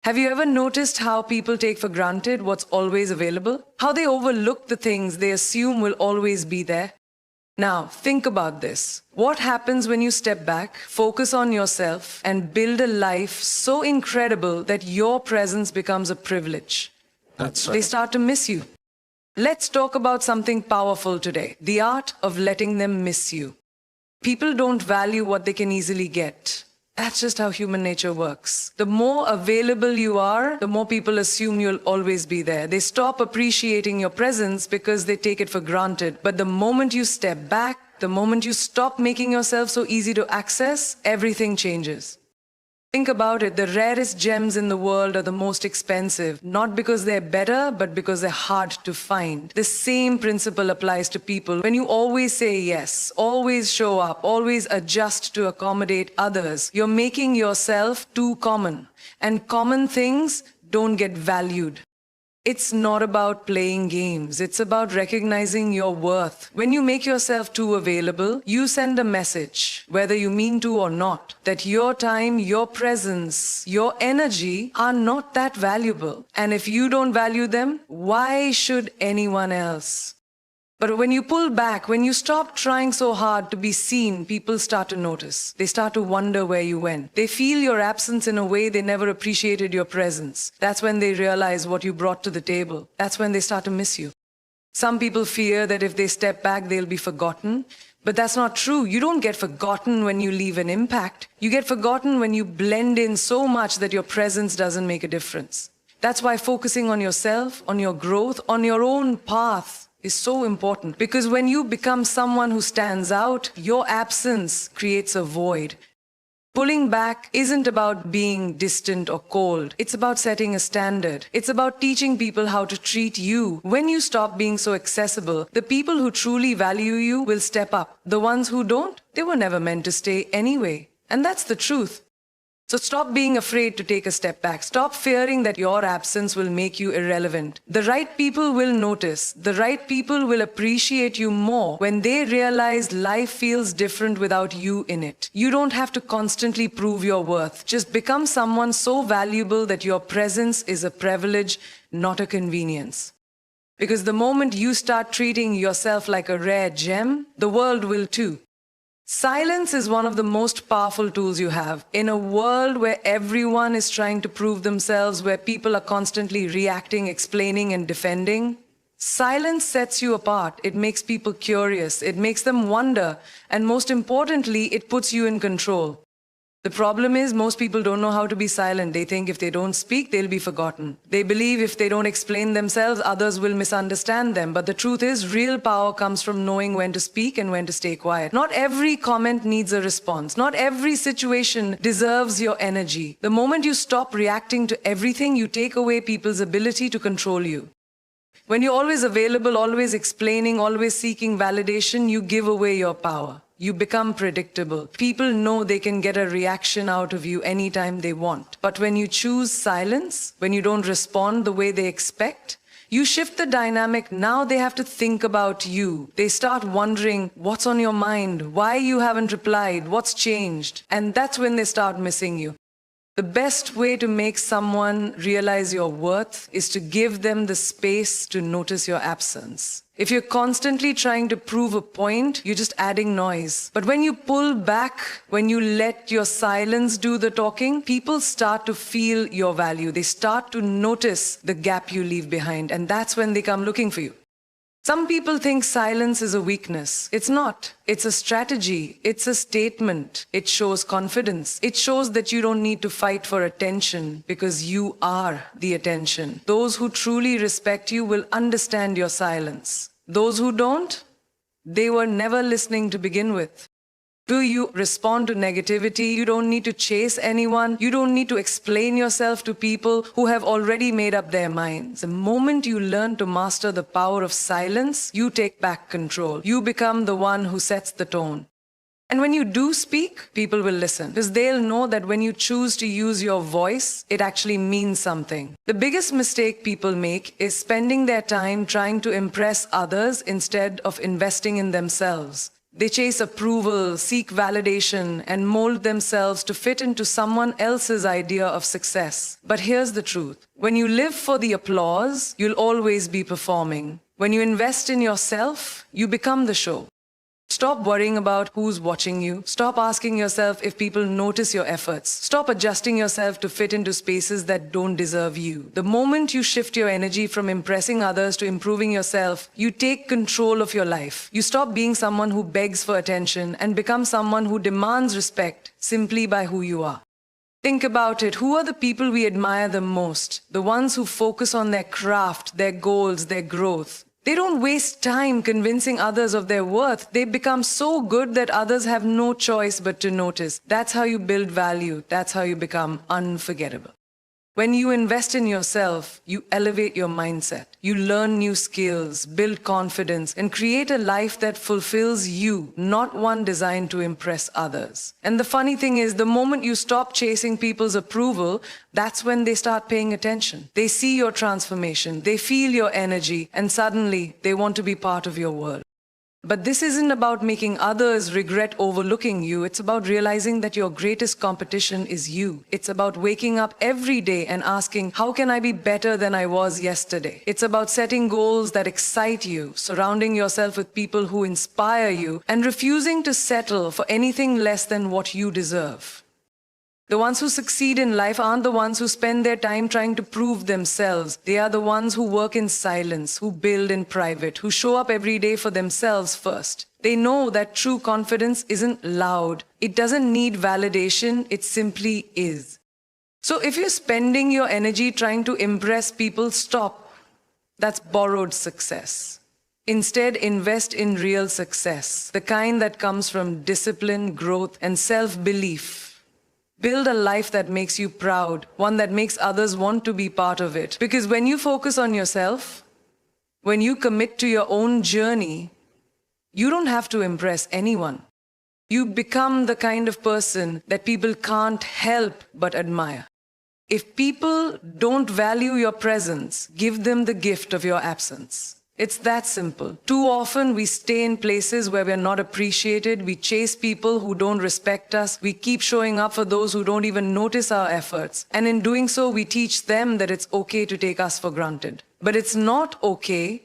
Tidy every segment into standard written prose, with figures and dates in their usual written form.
Have you ever noticed how people take for granted what's always available? How they overlook the things they assume will always be there? Now, think about this. What happens when you step back, focus on yourself, and build a life so incredible that your presence becomes a privilege? That's They right. start to miss you. Let's talk about something powerful today, the art of letting them miss you. People don't value what they can easily get. That's just how human nature works. The more available you are, the more people assume you'll always be there. They stop appreciating your presence because they take it for granted. But the moment you step back, the moment you stop making yourself so easy to access, everything changes. Think about it, the rarest gems in the world are the most expensive, not because they're better, but because they're hard to find. The same principle applies to people. When you always say yes, always show up, always adjust to accommodate others, you're making yourself too common. And common things don't get valued. It's not about playing games. It's about recognizing your worth. When you make yourself too available, you send a message, whether you mean to or not, that your time, your presence, your energy are not that valuable. And if you don't value them, why should anyone else? But when you pull back, when you stop trying so hard to be seen, people start to notice. They start to wonder where you went. They feel your absence in a way they never appreciated your presence. That's when they realize what you brought to the table. That's when they start to miss you. Some people fear that if they step back, they'll be forgotten. But that's not true. You don't get forgotten when you leave an impact. You get forgotten when you blend in so much that your presence doesn't make a difference. That's why focusing on yourself, on your growth, on your own path is so important, because when you become someone who stands out, your absence creates a void. Pulling back isn't about being distant or cold. It's about setting a standard. It's about teaching people how to treat you. When you stop being so accessible, the people who truly value you will step up. The ones who don't, they were never meant to stay anyway. And that's the truth. So stop being afraid to take a step back. Stop fearing that your absence will make you irrelevant. The right people will notice. The right people will appreciate you more when they realize life feels different without you in it. You don't have to constantly prove your worth. Just become someone so valuable that your presence is a privilege, not a convenience. Because the moment you start treating yourself like a rare gem, the world will too. Silence is one of the most powerful tools you have. In a world where everyone is trying to prove themselves, where people are constantly reacting, explaining, and defending, silence sets you apart. It makes people curious. It makes them wonder. And most importantly, it puts you in control. The problem is most people don't know how to be silent. They think if they don't speak, they'll be forgotten. They believe if they don't explain themselves, others will misunderstand them. But the truth is, real power comes from knowing when to speak and when to stay quiet. Not every comment needs a response. Not every situation deserves your energy. The moment you stop reacting to everything, you take away people's ability to control you. When you're always available, always explaining, always seeking validation, you give away your power. You become predictable. People know they can get a reaction out of you anytime they want. But when you choose silence, when you don't respond the way they expect, you shift the dynamic. Now they have to think about you. They start wondering what's on your mind, why you haven't replied, what's changed. And that's when they start missing you. The best way to make someone realize your worth is to give them the space to notice your absence. If you're constantly trying to prove a point, you're just adding noise. But when you pull back, when you let your silence do the talking, people start to feel your value. They start to notice the gap you leave behind, and that's when they come looking for you. Some people think silence is a weakness. It's not. It's a strategy. It's a statement. It shows confidence. It shows that you don't need to fight for attention because you are the attention. Those who truly respect you will understand your silence. Those who don't, they were never listening to begin with. Do you respond to negativity? You don't need to chase anyone. You don't need to explain yourself to people who have already made up their minds. The moment you learn to master the power of silence, you take back control. You become the one who sets the tone. And when you do speak, people will listen because they'll know that when you choose to use your voice, it actually means something. The biggest mistake people make is spending their time trying to impress others instead of investing in themselves. They chase approval, seek validation, and mold themselves to fit into someone else's idea of success. But here's the truth. When you live for the applause, you'll always be performing. When you invest in yourself, you become the show. Stop worrying about who's watching you. Stop asking yourself if people notice your efforts. Stop adjusting yourself to fit into spaces that don't deserve you. The moment you shift your energy from impressing others to improving yourself, you take control of your life. You stop being someone who begs for attention and become someone who demands respect simply by who you are. Think about it. Who are the people we admire the most? The ones who focus on their craft, their goals, their growth. They don't waste time convincing others of their worth. They become so good that others have no choice but to notice. That's how you build value. That's how you become unforgettable. When you invest in yourself, you elevate your mindset. You learn new skills, build confidence, and create a life that fulfills you, not one designed to impress others. And the funny thing is, the moment you stop chasing people's approval, that's when they start paying attention. They see your transformation, they feel your energy, and suddenly they want to be part of your world. But this isn't about making others regret overlooking you. It's about realizing that your greatest competition is you. It's about waking up every day and asking, how can I be better than I was yesterday? It's about setting goals that excite you, surrounding yourself with people who inspire you, and refusing to settle for anything less than what you deserve. The ones who succeed in life aren't the ones who spend their time trying to prove themselves. They are the ones who work in silence, who build in private, who show up every day for themselves first. They know that true confidence isn't loud. It doesn't need validation. It simply is. So if you're spending your energy trying to impress people, stop. That's borrowed success. Instead, invest in real success, the kind that comes from discipline, growth, and self-belief. Build a life that makes you proud, one that makes others want to be part of it. Because when you focus on yourself, when you commit to your own journey, you don't have to impress anyone. You become the kind of person that people can't help but admire. If people don't value your presence, give them the gift of your absence. It's that simple. Too often we stay in places where we're not appreciated. We chase people who don't respect us. We keep showing up for those who don't even notice our efforts. And in doing so, we teach them that it's okay to take us for granted. But it's not okay.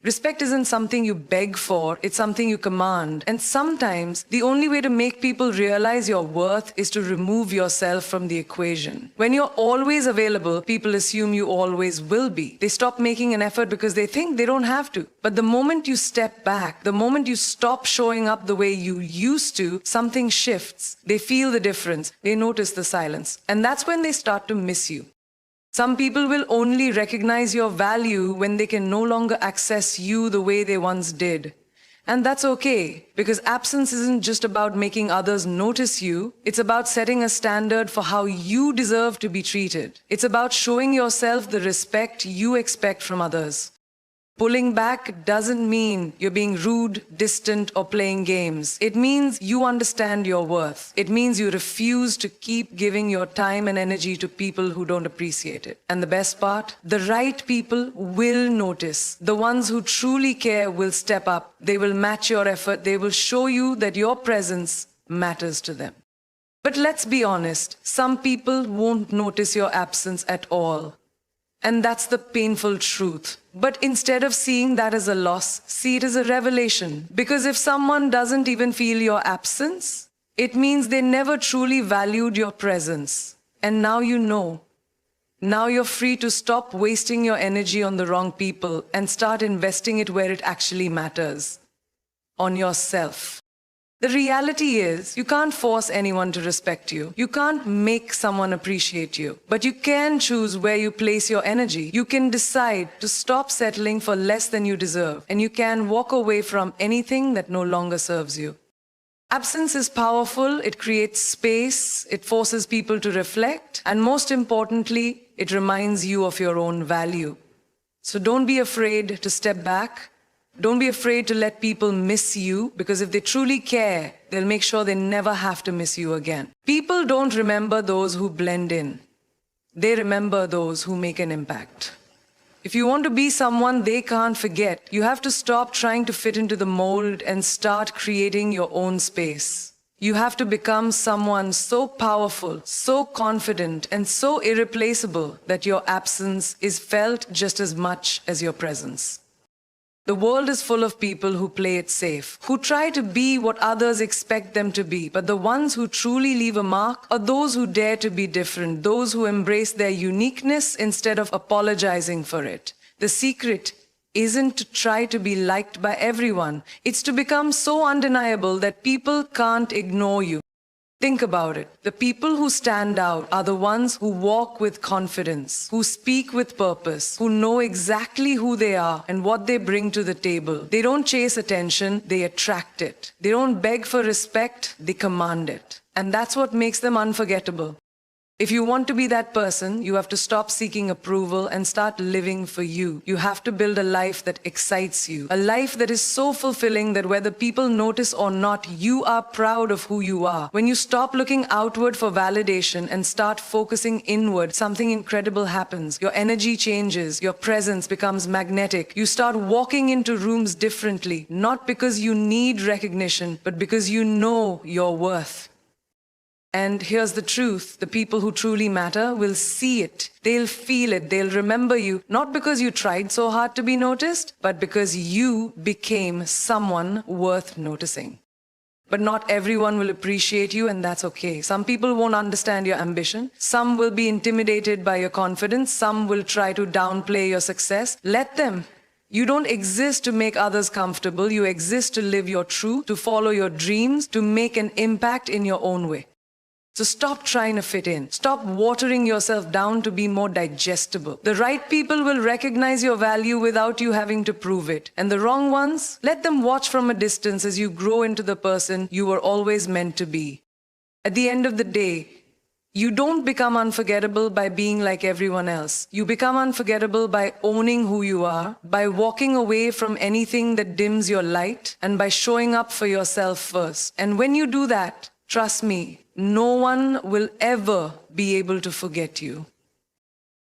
Respect isn't something you beg for, it's something you command. And sometimes, the only way to make people realize your worth is to remove yourself from the equation. When you're always available, people assume you always will be. They stop making an effort because they think they don't have to. But the moment you step back, the moment you stop showing up the way you used to, something shifts. They feel the difference. They notice the silence. And that's when they start to miss you. Some people will only recognize your value when they can no longer access you the way they once did. And that's okay, because absence isn't just about making others notice you. It's about setting a standard for how you deserve to be treated. It's about showing yourself the respect you expect from others. Pulling back doesn't mean you're being rude, distant, or playing games. It means you understand your worth. It means you refuse to keep giving your time and energy to people who don't appreciate it. And the best part? The right people will notice. The ones who truly care will step up. They will match your effort. They will show you that your presence matters to them. But let's be honest, some people won't notice your absence at all. And that's the painful truth. But instead of seeing that as a loss, see it as a revelation. Because if someone doesn't even feel your absence, it means they never truly valued your presence. And now you know. Now you're free to stop wasting your energy on the wrong people and start investing it where it actually matters. On yourself. The reality is, you can't force anyone to respect you. You can't make someone appreciate you. But you can choose where you place your energy. You can decide to stop settling for less than you deserve. And you can walk away from anything that no longer serves you. Absence is powerful. It creates space. It forces people to reflect. And most importantly, it reminds you of your own value. So don't be afraid to step back. Don't be afraid to let people miss you, because if they truly care, they'll make sure they never have to miss you again. People don't remember those who blend in. They remember those who make an impact. If you want to be someone they can't forget, you have to stop trying to fit into the mold and start creating your own space. You have to become someone so powerful, so confident, and so irreplaceable that your absence is felt just as much as your presence. The world is full of people who play it safe, who try to be what others expect them to be, but the ones who truly leave a mark are those who dare to be different, those who embrace their uniqueness instead of apologizing for it. The secret isn't to try to be liked by everyone. It's to become so undeniable that people can't ignore you. Think about it. The people who stand out are the ones who walk with confidence, who speak with purpose, who know exactly who they are and what they bring to the table. They don't chase attention, they attract it. They don't beg for respect, they command it. And that's what makes them unforgettable. If you want to be that person, you have to stop seeking approval and start living for you. You have to build a life that excites you, a life that is so fulfilling that whether people notice or not, you are proud of who you are. When you stop looking outward for validation and start focusing inward, something incredible happens. Your energy changes, your presence becomes magnetic. You start walking into rooms differently, not because you need recognition, but because you know your worth. And here's the truth, the people who truly matter will see it, they'll feel it, they'll remember you, not because you tried so hard to be noticed, but because you became someone worth noticing. But not everyone will appreciate you, and that's okay. Some people won't understand your ambition. Some will be intimidated by your confidence. Some will try to downplay your success. Let them. You don't exist to make others comfortable. You exist to live your truth, to follow your dreams, to make an impact in your own way. So stop trying to fit in. Stop watering yourself down to be more digestible. The right people will recognize your value without you having to prove it. And the wrong ones, let them watch from a distance as you grow into the person you were always meant to be. At the end of the day, you don't become unforgettable by being like everyone else. You become unforgettable by owning who you are, by walking away from anything that dims your light, and by showing up for yourself first. And when you do that, trust me, no one will ever be able to forget you.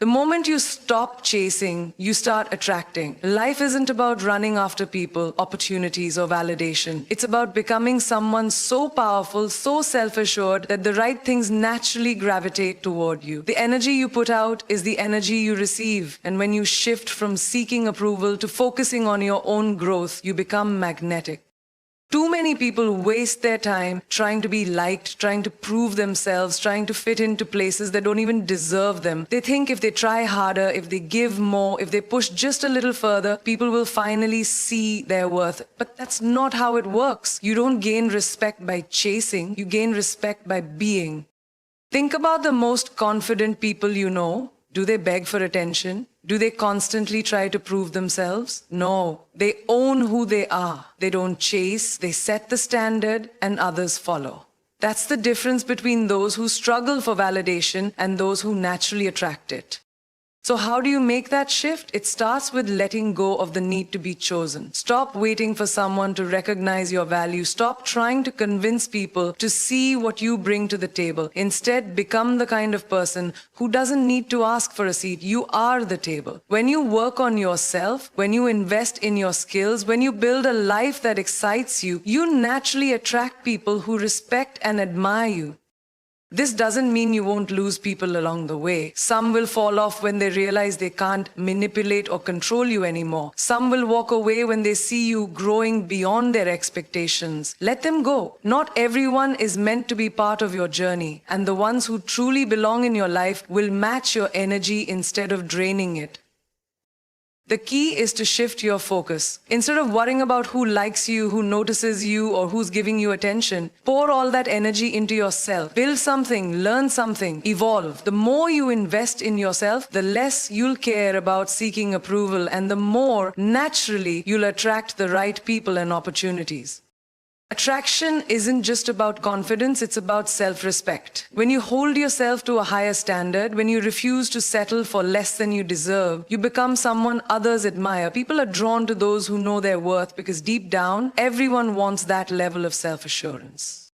The moment you stop chasing, you start attracting. Life isn't about running after people, opportunities, or validation. It's about becoming someone so powerful, so self-assured that the right things naturally gravitate toward you. The energy you put out is the energy you receive. And when you shift from seeking approval to focusing on your own growth, you become magnetic. Too many people waste their time trying to be liked, trying to prove themselves, trying to fit into places that don't even deserve them. They think if they try harder, if they give more, if they push just a little further, people will finally see their worth. But that's not how it works. You don't gain respect by chasing, you gain respect by being. Think about the most confident people you know. Do they beg for attention? Do they constantly try to prove themselves? No, they own who they are. They don't chase, they set the standard and others follow. That's the difference between those who struggle for validation and those who naturally attract it. So how do you make that shift? It starts with letting go of the need to be chosen. Stop waiting for someone to recognize your value. Stop trying to convince people to see what you bring to the table. Instead, become the kind of person who doesn't need to ask for a seat. You are the table. When you work on yourself, when you invest in your skills, when you build a life that excites you, you naturally attract people who respect and admire you. This doesn't mean you won't lose people along the way. Some will fall off when they realize they can't manipulate or control you anymore. Some will walk away when they see you growing beyond their expectations. Let them go. Not everyone is meant to be part of your journey, and the ones who truly belong in your life will match your energy instead of draining it. The key is to shift your focus. Instead of worrying about who likes you, who notices you, or who's giving you attention, pour all that energy into yourself. Build something, learn something, evolve. The more you invest in yourself, the less you'll care about seeking approval, and the more, naturally, you'll attract the right people and opportunities. Attraction isn't just about confidence, it's about self-respect. When you hold yourself to a higher standard, when you refuse to settle for less than you deserve, you become someone others admire. People are drawn to those who know their worth because deep down, everyone wants that level of self-assurance.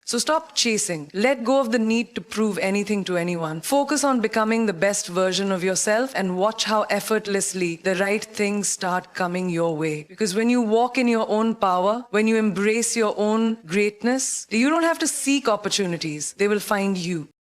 So stop chasing. Let go of the need to prove anything to anyone. Focus on becoming the best version of yourself and watch how effortlessly the right things start coming your way. Because when you walk in your own power, when you embrace your own greatness, you don't have to seek opportunities. They will find you.